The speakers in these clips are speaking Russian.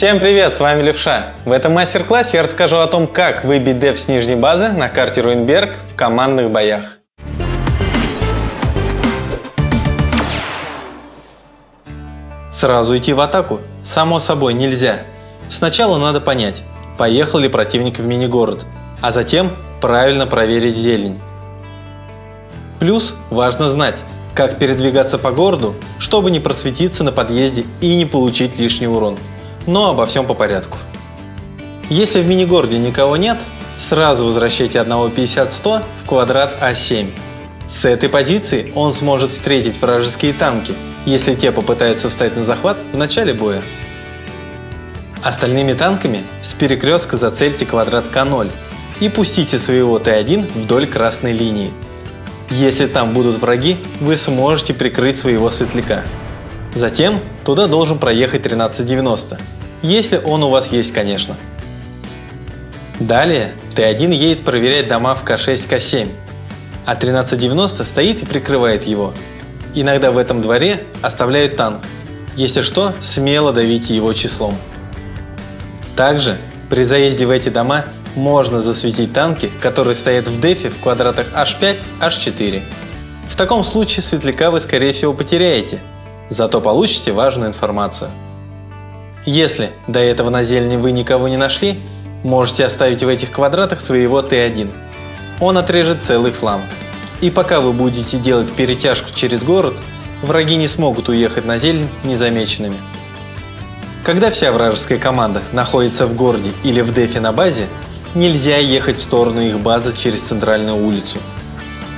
Всем привет, с вами Левша. В этом мастер-классе я расскажу о том, как выбить деф с нижней базы на карте Руинберг в командных боях. Сразу идти в атаку, само собой, нельзя. Сначала надо понять, поехал ли противник в мини-город, а затем правильно проверить зелень. Плюс важно знать, как передвигаться по городу, чтобы не просветиться на подъезде и не получить лишний урон. Но обо всем по порядку. Если в мини-городе никого нет, сразу возвращайте одного 50-100 в квадрат А7. С этой позиции он сможет встретить вражеские танки, если те попытаются встать на захват в начале боя. Остальными танками с перекрестка зацельте квадрат К0 и пустите своего Т1 вдоль красной линии. Если там будут враги, вы сможете прикрыть своего светляка. Затем туда должен проехать 1390, если он у вас есть, конечно. Далее Т1 едет проверять дома в К6, К7, а 1390 стоит и прикрывает его. Иногда в этом дворе оставляют танк. Если что, смело давите его числом. Также при заезде в эти дома можно засветить танки, которые стоят в дефе в квадратах H5, H4. В таком случае светляка вы, скорее всего, потеряете, зато получите важную информацию. Если до этого на зелени вы никого не нашли, можете оставить в этих квадратах своего Т1. Он отрежет целый фланг. И пока вы будете делать перетяжку через город, враги не смогут уехать на зелень незамеченными. Когда вся вражеская команда находится в городе или в дефе на базе, нельзя ехать в сторону их базы через центральную улицу.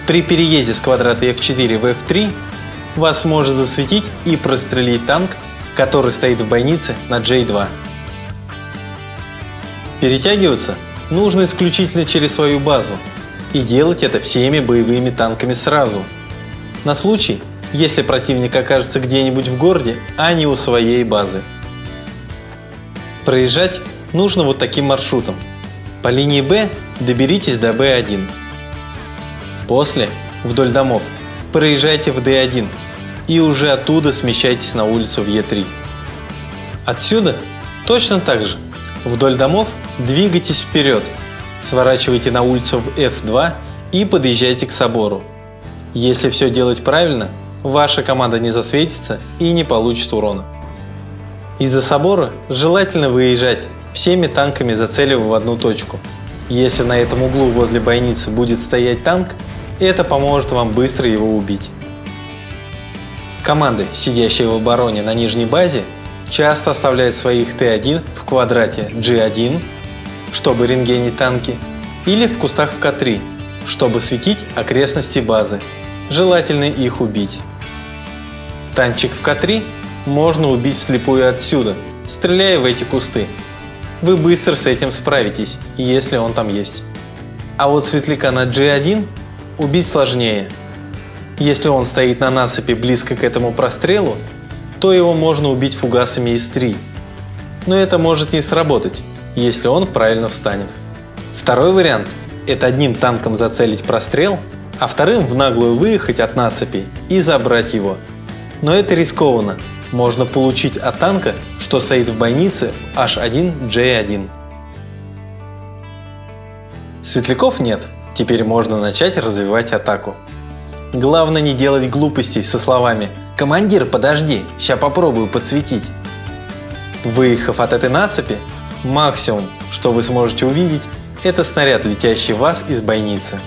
При переезде с квадрата F4 в F3 вас может засветить и прострелить танк, который стоит в бойнице на J2. Перетягиваться нужно исключительно через свою базу и делать это всеми боевыми танками сразу. На случай, если противник окажется где-нибудь в городе, а не у своей базы. Проезжать нужно вот таким маршрутом. По линии Б доберитесь до Б1. После, вдоль домов, проезжайте в Д1 и уже оттуда смещайтесь на улицу в Е3. Отсюда точно так же. Вдоль домов двигайтесь вперед, сворачивайте на улицу в F2 и подъезжайте к собору. Если все делать правильно, ваша команда не засветится и не получит урона. Из-за собора желательно выезжать всеми танками, зацеливая в одну точку. Если на этом углу возле бойницы будет стоять танк, это поможет вам быстро его убить. Команды, сидящие в обороне на нижней базе, часто оставляют своих Т1 в квадрате G1, чтобы рентгенить танки, или в кустах в К3, чтобы светить окрестности базы, желательно их убить. Танчик в К3 можно убить вслепую отсюда, стреляя в эти кусты. Вы быстро с этим справитесь, если он там есть. А вот светляка на G1 убить сложнее. Если он стоит на насыпи близко к этому прострелу, то его можно убить фугасами из 3. Но это может не сработать, если он правильно встанет. Второй вариант – это одним танком зацелить прострел, а вторым в наглую выехать от насыпи и забрать его. Но это рискованно. Можно получить от танка, что стоит в бойнице, H1J1. Светляков нет, теперь можно начать развивать атаку. Главное не делать глупостей со словами «Командир, подожди, ща попробую подсветить». Выехав от этой насыпи, максимум, что вы сможете увидеть, это снаряд, летящий в вас из бойницы.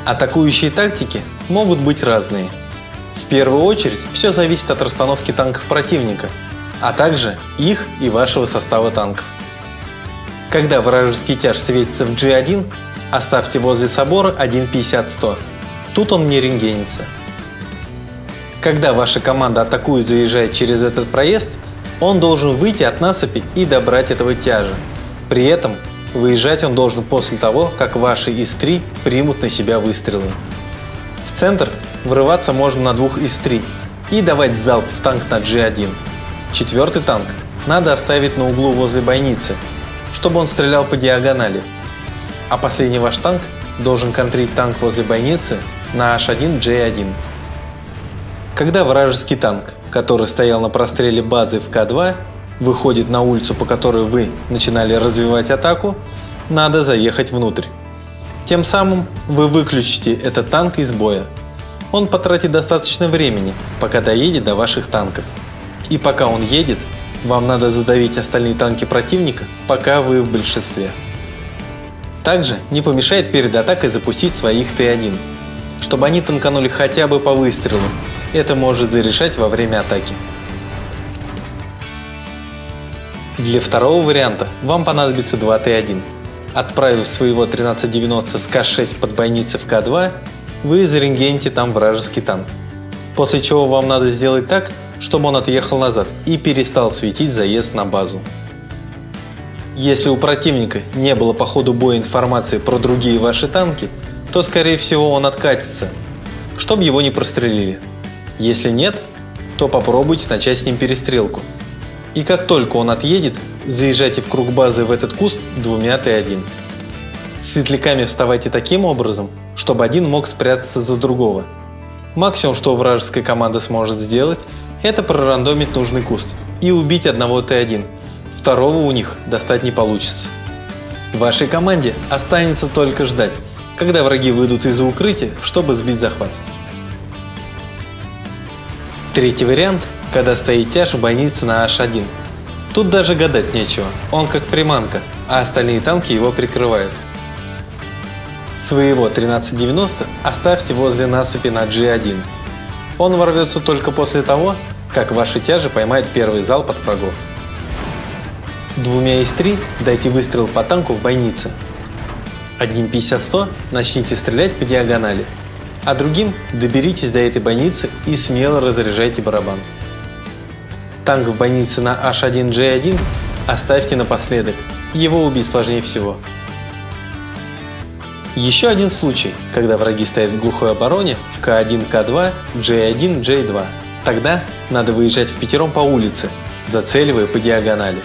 Атакующие тактики могут быть разные. В первую очередь все зависит от расстановки танков противника, а также их и вашего состава танков. Когда вражеский тяж светится в G1, оставьте возле собора один 50-100. Тут он не рентгенится. Когда ваша команда атакует, заезжает через этот проезд, он должен выйти от насыпи и добрать этого тяжа. При этом выезжать он должен после того, как ваши ИС-3 примут на себя выстрелы. В центр врываться можно на двух ИС-3 и давать залп в танк на G1. Четвертый танк надо оставить на углу возле бойницы, чтобы он стрелял по диагонали. А последний ваш танк должен контрить танк возле бойницы на H1J1. Когда вражеский танк, который стоял на простреле базы в К2, выходит на улицу, по которой вы начинали развивать атаку, надо заехать внутрь. Тем самым вы выключите этот танк из боя. Он потратит достаточно времени, пока доедет до ваших танков. И пока он едет, вам надо задавить остальные танки противника, пока вы в большинстве. Также не помешает перед атакой запустить своих Т1, чтобы они танканули хотя бы по выстрелу. Это может зарешать во время атаки. Для второго варианта вам понадобится 2 Т1. Отправив своего 1390 с К6 под бойницы в К2, вы зарентгените там вражеский танк. После чего вам надо сделать так, чтобы он отъехал назад и перестал светить заезд на базу. Если у противника не было по ходу боя информации про другие ваши танки, то скорее всего он откатится, чтобы его не прострелили. Если нет, то попробуйте начать с ним перестрелку. И как только он отъедет, заезжайте в круг базы в этот куст 2 Т1. Светляками вставайте таким образом, чтобы один мог спрятаться за другого. Максимум, что вражеская команда сможет сделать, это прорандомить нужный куст и убить одного Т1. Второго у них достать не получится. Вашей команде останется только ждать, когда враги выйдут из-за укрытия, чтобы сбить захват. Третий вариант, когда стоит тяж в бойнице на H1. Тут даже гадать нечего, он как приманка, а остальные танки его прикрывают. Своего 1390 оставьте возле насыпи на G1. Он ворвется только после того, как ваши тяжи поймают первый залп от врагов. 2 из 3 дайте выстрел по танку в бойнице. Одним 50-100 начните стрелять по диагонали, а другим доберитесь до этой бойницы и смело разряжайте барабан. Танк в бойнице на H1G1 оставьте напоследок, его убить сложнее всего. Еще один случай, когда враги стоят в глухой обороне в К1, К2, G1, G2. Тогда надо выезжать впятером по улице, зацеливая по диагонали.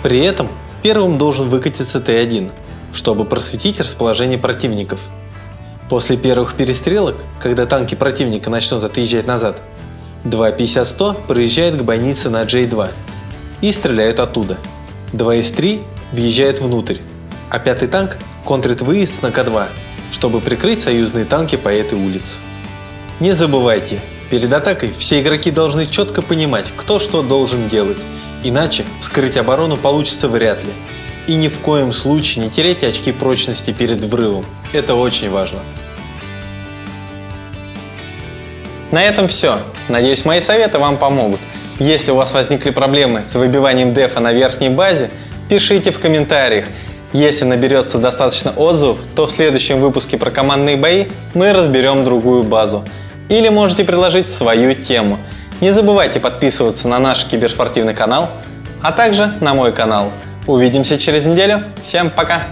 При этом первым должен выкатиться Т1, чтобы просветить расположение противников. После первых перестрелок, когда танки противника начнут отъезжать назад, 2 50-100 проезжают к бойнице на J2 и стреляют оттуда. 2 из 3 въезжают внутрь, а 5-й танк контрит выезд на К2, чтобы прикрыть союзные танки по этой улице. Не забывайте, перед атакой все игроки должны четко понимать, кто что должен делать, иначе вскрыть оборону получится вряд ли. И ни в коем случае не теряйте очки прочности перед взрывом, это очень важно. На этом все. Надеюсь, мои советы вам помогут. Если у вас возникли проблемы с выбиванием дефа на верхней базе, пишите в комментариях. Если наберется достаточно отзывов, то в следующем выпуске про командные бои мы разберем другую базу. Или можете предложить свою тему. Не забывайте подписываться на наш киберспортивный канал, а также на мой канал. Увидимся через неделю. Всем пока!